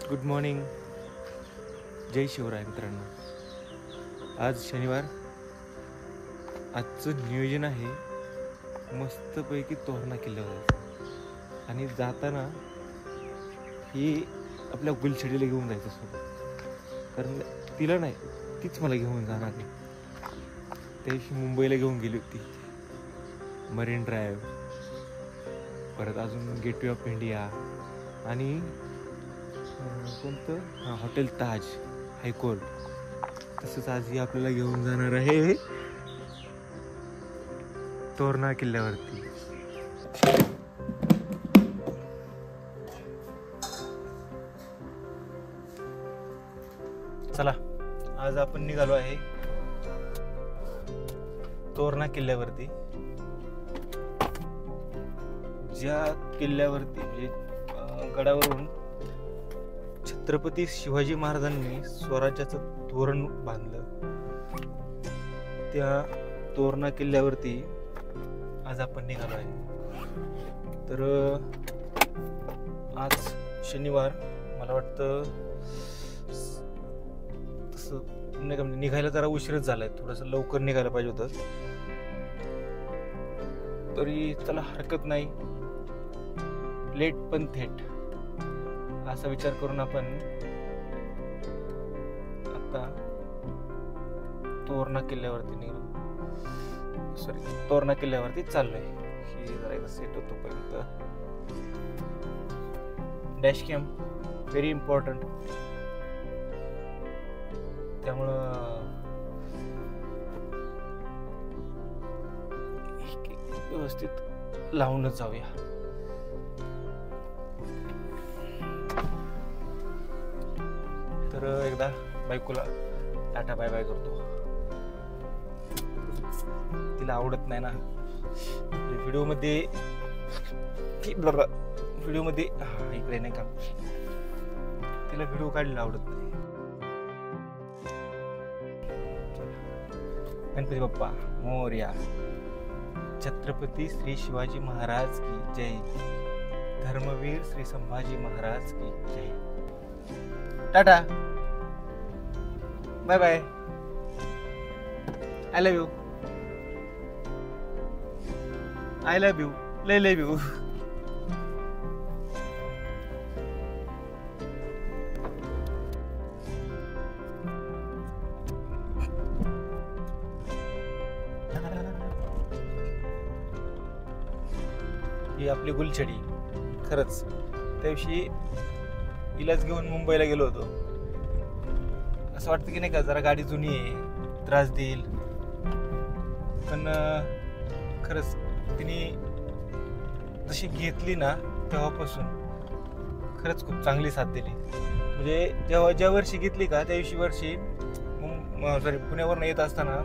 Good morning. जय शिवराय मित्रांनो. आज शनिवार. आजचं नियोजन आहे मस्तपैकी तोरणा किल्ल्यावर जायचं आणि जाताना ही आपल्या गुलछडीला घेऊन जायचं सोबत, कारण तिला नाही, तीच मला घेऊन जाणार आहे. त्या दिवशी मुंबईला घेऊन गेली होती. मरीन ड्राईव्ह, परत अजून गेटवे ऑफ इंडिया आणि कोणतं हॉटेल ताज, हायकोर्ट. तसंच आजही आपल्याला घेऊन जाणार आहे तोरणा किल्ल्यावरती. चला, आज आपण निघालो आहे तोरणा किल्ल्यावरती. ज्या किल्ल्यावरती म्हणजे गडावरून छत्रपती शिवाजी महाराजांनी स्वराज्याचं तोरण बांधलं, त्या तोरणा किल्ल्यावरती आज आपण निघालो आहे. तर आज शनिवार, मला वाटतं तसं नाही का, निघायला जरा उशीरच झालाय, थोडंसं लवकर निघायला पाहिजे होतं. तरी चला, हरकत नाही, लेट पण थेट असा विचार करून आपण आता तोरणा किल्ल्यावरती निघालो. तोरणा किल्ल्यावरती चाललोय. ही जरा एकदा सेट होतो पर्यंत. डॅश कॅम व्हेरी इम्पॉर्टंट, त्यामुळं व्यवस्थित लावूनच जाऊया. तर एकदा बायकोला टाटा बाय बाय करतो. तिला आवडत नाही ना व्हिडिओ मध्ये इकडे नाही का, तिला व्हिडिओ काढायला आवडत नाही. गणपती बाप्पा मोरया. छत्रपती श्री शिवाजी महाराज की जय. धर्मवीर श्री संभाजी महाराज की जय. Tata bye bye. I love you. I love you. लय लव्ह यू. ही आपली गुलछडी. खरंच त्या दिवशी हिलाच घेऊन मुंबईला गेलो होतो. असं वाटतं की नाही का, जरा गाडी जुनी आहे, त्रास देईल, पण खरंच तिने जशी घेतली ना तेव्हापासून खरंच खूप चांगली साथ दिली. म्हणजे ज्या वर्षी घेतली का त्या वर्षी पुण्यावरून येत असताना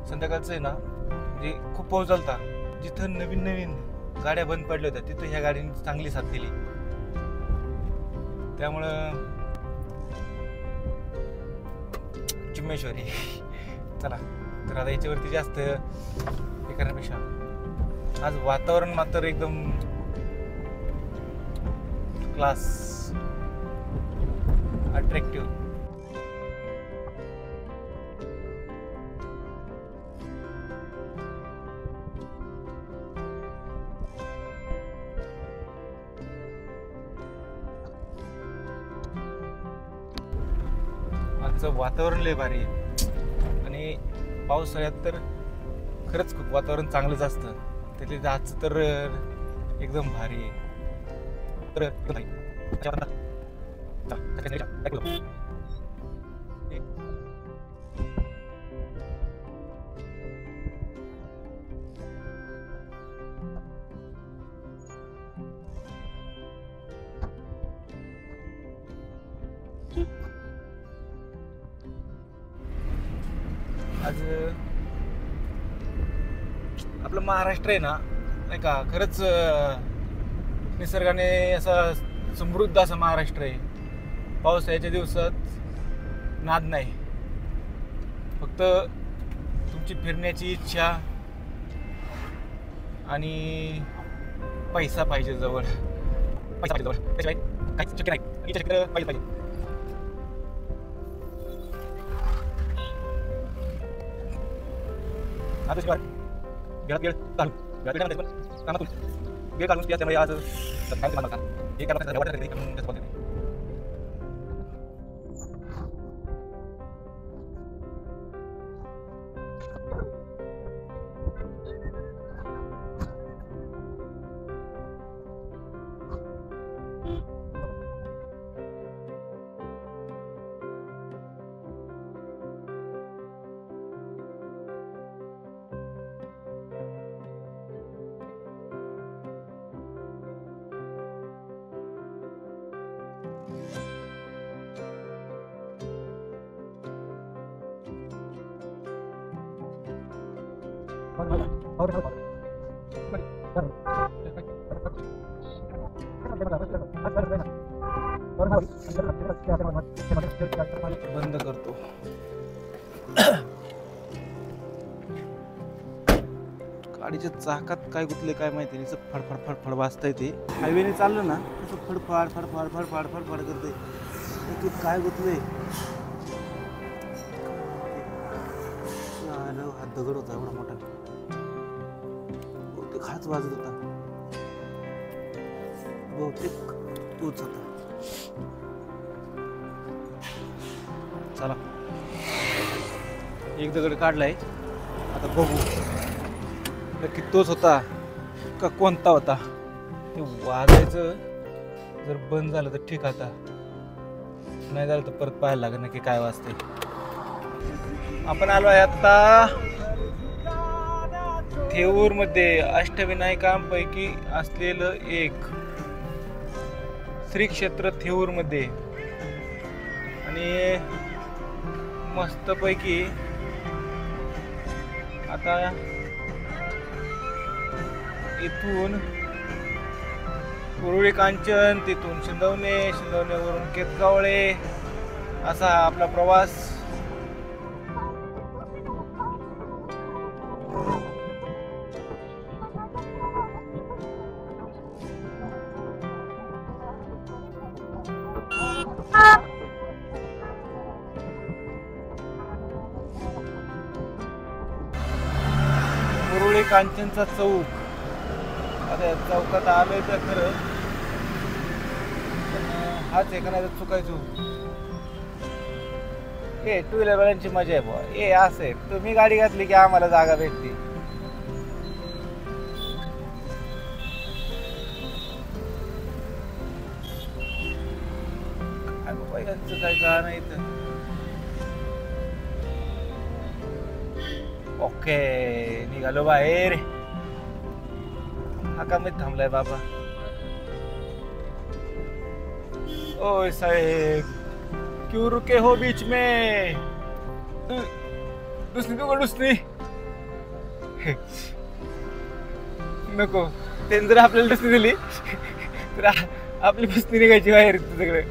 संध्याकाळचं आहे ना, म्हणजे खूप पाऊस झालता. जिथं नवीन नवीन गाड्या बंद पडल्या होत्या तिथं ह्या गाडीने चांगली साथ दिली. त्यामुळं चिम्मेश्वरी. चला, तर आता याच्यावरती जास्त हे करण्यापेक्षा आज वातावरण मात्र एकदम क्लास, अट्रॅक्टिव्ह. आजचं वातावरण लय भारी आहे आणि पावसाळ्यात तर खरंच खूप वातावरण चांगलंच असतं. त्यातले आजचं तर एकदम भारी आहे. तर आज आपलं महाराष्ट्र आहे ना, नाही का, खरंच निसर्गाने असा समृद्ध असा महाराष्ट्र आहे. पावसाळ्याच्या दिवसात नाद नाही, फक्त तुमची फिरण्याची इच्छा आणि पैसा पाहिजे जवळ. पैसा पाहिजे जवळ. काहीच शक्य नाही. इच्छा शक्य पाहिजे. आता शिवाय गेळ घालून कामातून गेळ घालून त्यामुळे आज काय मला हे करायचं वाटत नाही म्हणून त्याच बोलते. बंद करतो. गाडीच्या चाकात काय गुतले काय माहिती नाही. फडफड फडफड वाजतंय. ते हायवेने चाललं ना तसं फडफड फडफड फडफड फडफड करते. काय गुतले हात दगड होता एवढा मोठा. बहुतेक हाच वाजत होता. बहुतेक तोच होता. चला एक दगड काढलाय. आता बघू नक्की तोच होता का कोणता होता. ते वाजायचं जर बंद झालं तर ठीक. आता नाही झालं तर परत पाहायला लागेल नक्की काय वाजते. आपण आलो आहे आता थेऊर मध्ये अष्टविनायकांपैकी असलेलं एक श्री क्षेत्र थेऊर मध्ये. आणि मस्तपैकी आता इथून उरुळी कांचन, तिथून शिंदवणे, शिंदवणेवरून केतगावळे असा आपला प्रवास. उरुळी कांचनचा चौक. आता चौकात आलोय तर खरं हाच एखादा चुकायचो. हे टू व्हीलर वाल्यांची मजा आहे बुवा. हे असं आहे तुम्ही गाडी घातली की आम्हाला जागा भेटते. काय बाबा यांचं काय का नाही तर. ओके निघालो बाहेर. हा का मी थांबलाय बाबा. ओय साहेब क्यों रुके हो बीच में. दुसरी दुसरी नको. त्यांनी जर आपल्याला दुसरी दिली तर आपली बसनी निघायची बाहेर तुझ्याकडे.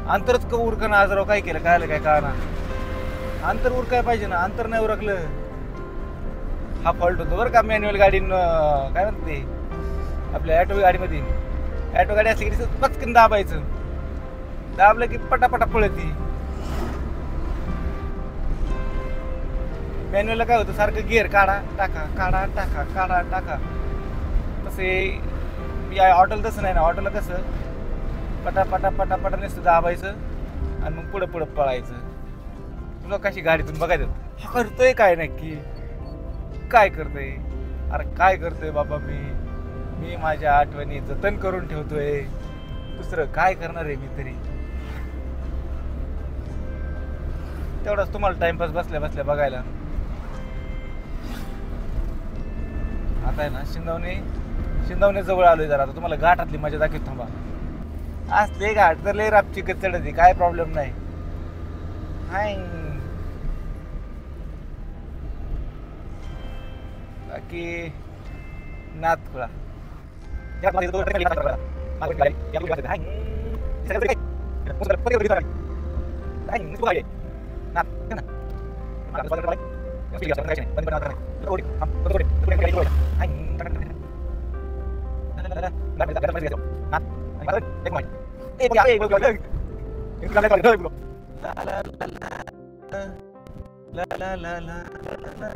अंतरच का उरकणं आजाराव काय केलं काय काय कळना. अंतर उरकाय पाहिजे ना. अंतर नाही उरकलं हा फॉल्ट होतो बरं का. मॅन्युअल गाडी काय म्हणते आपल्या ॲटो गाडीमध्ये. ॲटो गाडी असली की पटकन दाबायचं. दाबलं की पटापटा पळती. मॅन्युअलला काय होतं सारखं गिअर काढा टाका काढा टाका काढा टाका. तसे या ऑटोला तसं नाही ना. ऑटोला कसं पटापटा पटापटा नुसतं दाबायचं आणि मग पुढं पुढं पळायचं. तुला कशी गाडीतून बघायचं हा करतोय काय नक्की काय करतोय. अरे काय करतोय बाबा. मी माझ्या आठवणी जतन करून ठेवतोय. दुसरं काय करणार आहे मी तरी. तेवढाच तुम्हाला टाइमपास बसल्या बसल्या बघायला. आता आहे ना शिंदवणे जवळ आलोय जरा. आता तुम्हाला घाटातली मजा दाखवत. थांबा. असले घाट तर लय रापची चढती काय प्रॉब्लेम नाही. हाय बाकी नाथपुरा ला ला ला ला ला ला ला ला ला.